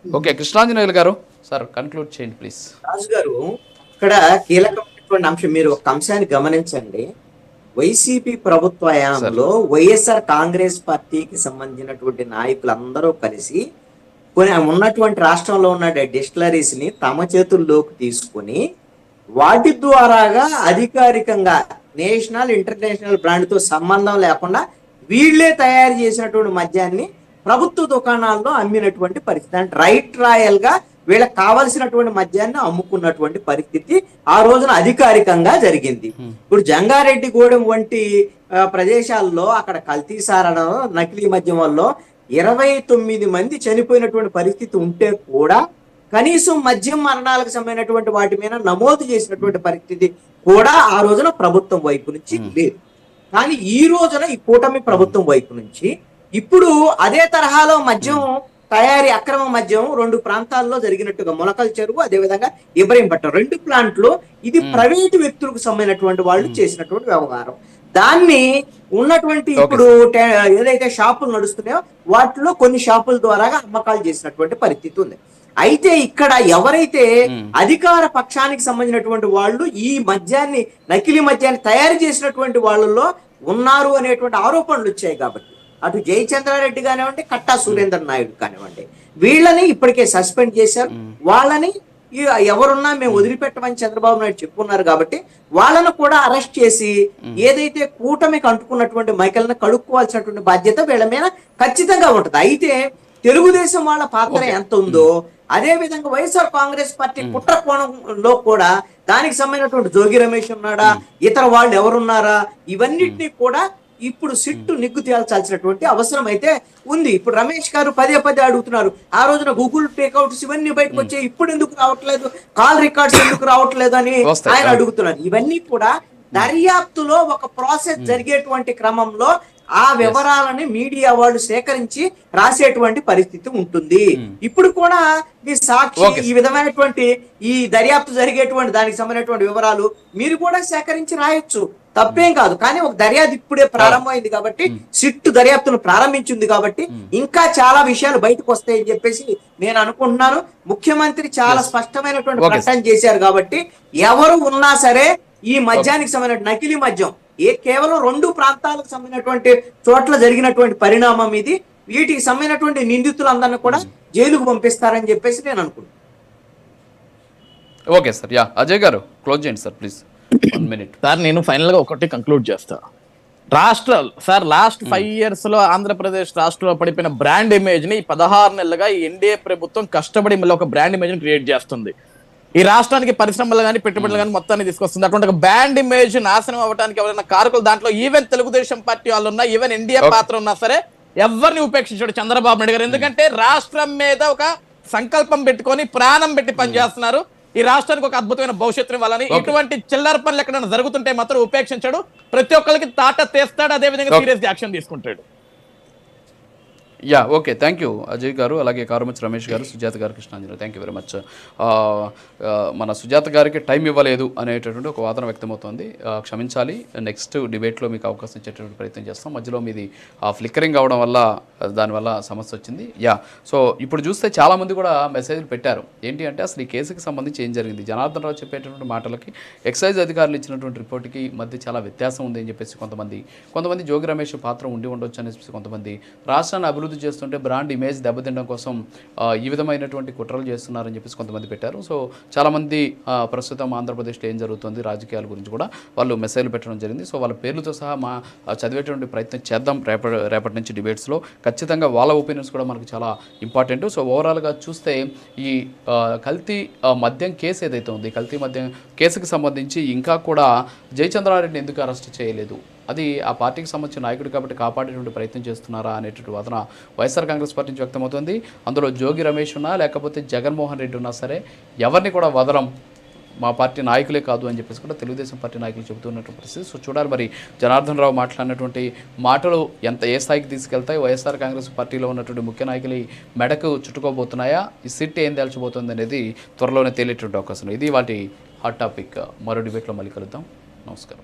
Okay, Krishnanjaneyulu గారు sir conclude చేయండి please. రాజు గారు, ఇక్కడ కీలకమైనటువంటి అంశం, మీరు ఒక అంశాన్ని గమనించండి. వైసీపీ ప్రభుత్వ సార్ హయాంలో వైఎస్ఆర్ కాంగ్రెస్ పార్టీకి సంబంధించినటువంటి నాయకులందరూ కలిసి కొన్ని ఉన్నటువంటి రాష్ట్రంలో ఉన్న డిస్టిలరీస్ ని తమ చేతుల్లోకి తీసుకొని వాటి ద్వారాగా అధికారికంగా నేషనల్ ఇంటర్నేషనల్ బ్రాండ్ తో సంబంధం లేకుండా వీళ్ళే తయారు చేసినటువంటి మద్యాన్ని ప్రభుత్వ దుకాణాల్లో అమ్మినటువంటి పరిస్థితి. అంటే రైట్ రాయల్ గా వీళ్ళకి కావలసినటువంటి మద్యాన్ని అమ్ముకున్నటువంటి పరిస్థితి ఆ రోజున అధికారికంగా జరిగింది. ఇప్పుడు జంగారెడ్డిగూడెం వంటి ప్రదేశాల్లో అక్కడ కల్తీ సారడం, నకిలీ మద్యం వల్ల 29 మంది చనిపోయినటువంటి పరిస్థితి ఉంటే కూడా కనీసం మద్యం మరణాలకు సంబంధించినటువంటి వాటి మీద నమోదు చేసినటువంటి పరిస్థితి కూడా ఆ రోజున ప్రభుత్వం వైపు నుంచి లేదు. కానీ ఈ రోజున ఈ కూటమి ప్రభుత్వం వైపు నుంచి ఇప్పుడు అదే తరహాలో మద్యం తయారీ అక్రమ మద్యం 2 ప్రాంతాల్లో జరిగినట్టుగా, మొలకల చెరువు అదేవిధంగా ఇబ్రహీంపట్నం 2 ప్లాంట్లు, ఇది ప్రైవేటు వ్యక్తులకు సంబంధించినటువంటి వాళ్ళు చేసినటువంటి వ్యవహారం. దాన్ని ఉన్నటువంటి ఇప్పుడు ఏదైతే షాపులు నడుస్తున్నాయో వాటిలో కొన్ని షాపుల ద్వారా అమ్మకాలు చేసినటువంటి పరిస్థితి ఉంది. అయితే ఇక్కడ ఎవరైతే అధికార పక్షానికి సంబంధించినటువంటి వాళ్ళు ఈ మద్యాన్ని, నకిలీ మద్యాన్ని తయారు చేసినటువంటి వాళ్ళలో ఉన్నారు అనేటువంటి ఆరోపణలు వచ్చాయి. కాబట్టి అటు జయచంద్రారెడ్డి కానివ్వండి, కట్టా సురేంద్ర నాయుడు కానివ్వండి, వీళ్ళని ఇప్పటికే సస్పెండ్ చేశారు. వాళ్ళని ఎవరున్నా మేము వదిలిపెట్టమని చంద్రబాబు నాయుడు చెప్పుకున్నారు. కాబట్టి వాళ్ళను కూడా అరెస్ట్ చేసి ఏదైతే కూటమికి అంటుకున్నటువంటి మైకల్ని కడుక్కోవాల్సినటువంటి బాధ్యత వీళ్ళ మీద ఖచ్చితంగా ఉంటది. అయితే తెలుగుదేశం వాళ్ళ పాత్ర ఎంత ఉందో అదే విధంగా వైఎస్ఆర్ కాంగ్రెస్ పార్టీ కుట్ర కోణంలో కూడా దానికి సంబంధించినటువంటి జోగి రమేష్ ఉన్నాడా, ఇతర వాళ్ళు ఎవరున్నారా, ఇవన్నిటినీ కూడా ఇప్పుడు సిట్టు నిగ్గు తేల్చాల్సినటువంటి అవసరం అయితే ఉంది. ఇప్పుడు రమేష్ గారు పదే అడుగుతున్నారు, ఆ రోజున గూగుల్ టేక్అవుట్స్ ఇవన్నీ బయటకు వచ్చాయి, ఇప్పుడు ఎందుకు రావట్లేదు, కాల్ రికార్డ్స్ ఎందుకు రావట్లేదు అని ఆయన అడుగుతున్నారు. ఇవన్నీ కూడా దర్యాప్తులో ఒక ప్రాసెస్ జరిగేటువంటి క్రమంలో ఆ వివరాలని మీడియా వాళ్ళు సేకరించి రాసేటువంటి పరిస్థితి ఉంటుంది. ఇప్పుడు కూడా ఈ సాక్షి ఈ విధమైనటువంటి ఈ దర్యాప్తు జరిగేటువంటి దానికి సంబంధించినటువంటి వివరాలు మీరు కూడా సేకరించి రాయొచ్చు, తప్పేం కాదు. కానీ ఒక దర్యాప్తు ఇప్పుడే ప్రారంభమైంది కాబట్టి, సిట్టు దర్యాప్తును ప్రారంభించింది కాబట్టి ఇంకా చాలా విషయాలు బయటకు వస్తాయని చెప్పేసి నేను అనుకుంటున్నాను. ముఖ్యమంత్రి చాలా స్పష్టమైనటువంటి ప్రకటన చేశారు కాబట్టి ఎవరు ఉన్నా సరే ఈ మద్యానికి సంబంధించిన నకిలీ మద్యం కేవలం 2 ప్రాంతాలకు సంబంధించినటువంటి చోట్ల జరిగినటువంటి పరిణామం ఇది. వీటికి సంబంధించినటువంటి నిందితులందరినీ కూడా జైలుకు పంపిస్తారని చెప్పేసి నేను అనుకుంటున్నాను. ఓకే సార్, యా అజయ్ గారు క్లోజ్ చేయండి సార్ ప్లీజ్. 1 minute సార్, నేను ఫైనల్ గా ఒకటి కంక్లూడ్ చేస్తా. సార్ లాస్ట్ 5 years లో ఆంధ్రప్రదేశ్ రాష్ట్రంలో పడిపోయిన బ్రాండ్ ఇమేజ్ ని 16 నెలలుగా ఈ ఎన్డీఏ ప్రభుత్వం కష్టపడి మళ్ళీ ఒక బ్రాండ్ ఇమేజ్ ని క్రియేట్ చేస్తుంది. ఈ రాష్ట్రానికి పరిశ్రమలు కానీ పెట్టుబడులు కానీ మొత్తాన్ని తీసుకొస్తుంది. అటువంటి ఒక బ్రాండ్ ఇమేజ్ నాశనం అవ్వడానికి ఎవరైనా కారకులు, దాంట్లో ఈవెన్ తెలుగుదేశం పార్టీ వాళ్ళు ఉన్నా, ఈవెన్ ఎన్డీఏ పాత్ర ఉన్నా సరే ఎవరిని ఉపేక్షించాడు చంద్రబాబు నాయుడు గారు. ఎందుకంటే రాష్ట్రం మీద ఒక సంకల్పం పెట్టుకొని ప్రాణం పెట్టి పనిచేస్తున్నారు. ఈ రాష్ట్రానికి ఒక అద్భుతమైన భవిష్యత్తుని ఇవ్వాలని. ఇటువంటి చిల్లర పనులు ఎక్కడైనా జరుగుతుంటే మాత్రం ఉపేక్షించాడు, ప్రతి ఒక్కరికి తాట తీస్తాడు, అదేవిధంగా సీరియస్ యాక్షన్ తీసుకుంటాడు. Yeah okay, thank you Ajay గారు, అలాగే కారుమచ్చి రమేష్ గారు, సుజాత గారు, Krishnanjali, thank you very much. మన సుజాత గారికి టైం ఇవ్వలేదు అనేటటువంటి ఒక వాదన వ్యక్తమవుతోంది. క్షమించాలి, నెక్స్ట్ డిబేట్లో మీకు అవకాశం ఇచ్చేటువంటి ప్రయత్నం చేస్తాం. మధ్యలో మీది ఫ్లిక్కరింగ్ అవడం వల్ల దానివల్ల సమస్య వచ్చింది. యా, సో ఇప్పుడు చూస్తే చాలామంది కూడా మెసేజ్లు పెట్టారు. ఏంటి అంటే అసలు ఈ కేసుకి సంబంధించి ఏం జరిగింది, జనార్దన్ రావు చెప్పేటటువంటి మాటలకి ఎక్సైజ్ అధికారులు ఇచ్చినటువంటి రిపోర్ట్కి మధ్య చాలా వ్యత్యాసం ఉంది అని చెప్పేసి కొంతమంది జోగి రమేష్ పాత్ర ఉండి ఉండొచ్చు అని చెప్పేసి కొంతమంది, రాష్ట్రాన్ని అభివృద్ధి చేస్తుంటే బ్రాండ్ ఇమేజ్ దెబ్బతినడం కోసం ఈ విధమైనటువంటి కుట్రలు చేస్తున్నారని చెప్పేసి కొంతమంది పెట్టారు. సో చాలామంది ప్రస్తుతం ఆంధ్రప్రదేశ్లో ఏం జరుగుతుంది రాజకీయాల గురించి కూడా వాళ్ళు మెసేజ్లు పెట్టడం జరిగింది. సో వాళ్ళ పేర్లతో సహా చదివేటువంటి ప్రయత్నం చేద్దాం రేపటి నుంచి డిబేట్స్లో. ఖచ్చితంగా వాళ్ళ ఒపీనియన్స్ కూడా మనకు చాలా ఇంపార్టెంట్. సో ఓవరాల్గా చూస్తే ఈ కల్తీ మద్యం కేసు ఏదైతే ఉంది, కల్తీ మద్యం కేసుకి సంబంధించి ఇంకా కూడా జయచంద్రారెడ్డిని ఎందుకు అరెస్ట్ చేయలేదు, అది ఆ పార్టీకి సంబంధించిన నాయకుడు కాబట్టి కాపాడేటువంటి ప్రయత్నం చేస్తున్నారా అనేటువంటి వాదన వైఎస్ఆర్ కాంగ్రెస్ పార్టీ నుంచి వ్యక్తమవుతుంది. అందులో జోగి రమేష్ ఉన్నా లేకపోతే జగన్మోహన్ రెడ్డి ఉన్నా సరే ఎవరిని కూడా వదలం, మా పార్టీ నాయకులే కాదు అని చెప్పేసి కూడా తెలుగుదేశం పార్టీ నాయకులు చెబుతున్నటువంటి పరిస్థితి. సో చూడాలి మరి జనార్దన్ రావు మాట్లాడినటువంటి మాటలు ఏ స్థాయికి తీసుకెళ్తాయి, వైఎస్ఆర్ కాంగ్రెస్ పార్టీలో ఉన్నటువంటి ముఖ్య నాయకులు మెడకు చుట్టుకోబోతున్నాయా, ఈ సిట్ ఏం తేల్చబోతుంది అనేది త్వరలోనే తేలేటువంటి అవకాశం. ఇది వాటి హాట్ టాపిక్. మరో డిబేట్లో మళ్ళీ కలుద్దాం. నమస్కారం.